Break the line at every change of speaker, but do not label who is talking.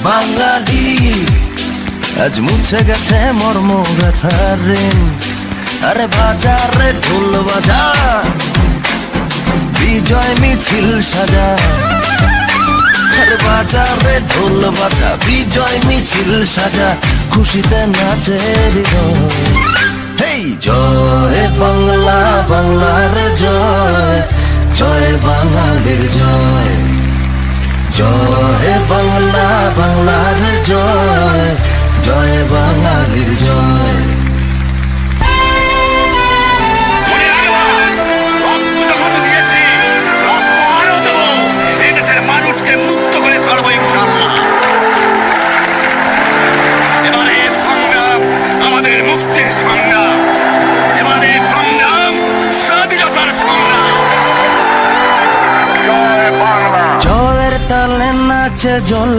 বাঙালি আজ মুছে গেছে মর্ম ব্যথার ঋণ। আরে বাজারে ঢোল বাজা, বিজয় মিছিল সাজা। আরে বাজারে ঢোল বাজা, বিজয় মিছিল সাজা, খুশিতে নাচে হৃদয়। হেই জয় বাংলা, বাংলার জয়, জয় বাঙালির জয়। জয় বাংলা, বাংলার জয়, জয় বাঙালির জয়।
মানুষকে মুক্ত করে ছাড়বো ইনশাআল্লাহ। এবারে সংগ্রাম আমাদের মুক্তির সংগ্রাম, এবারে সংগ্রাম স্বাধীনতার সংগ্রাম।
জয়ের তালে নাচে জল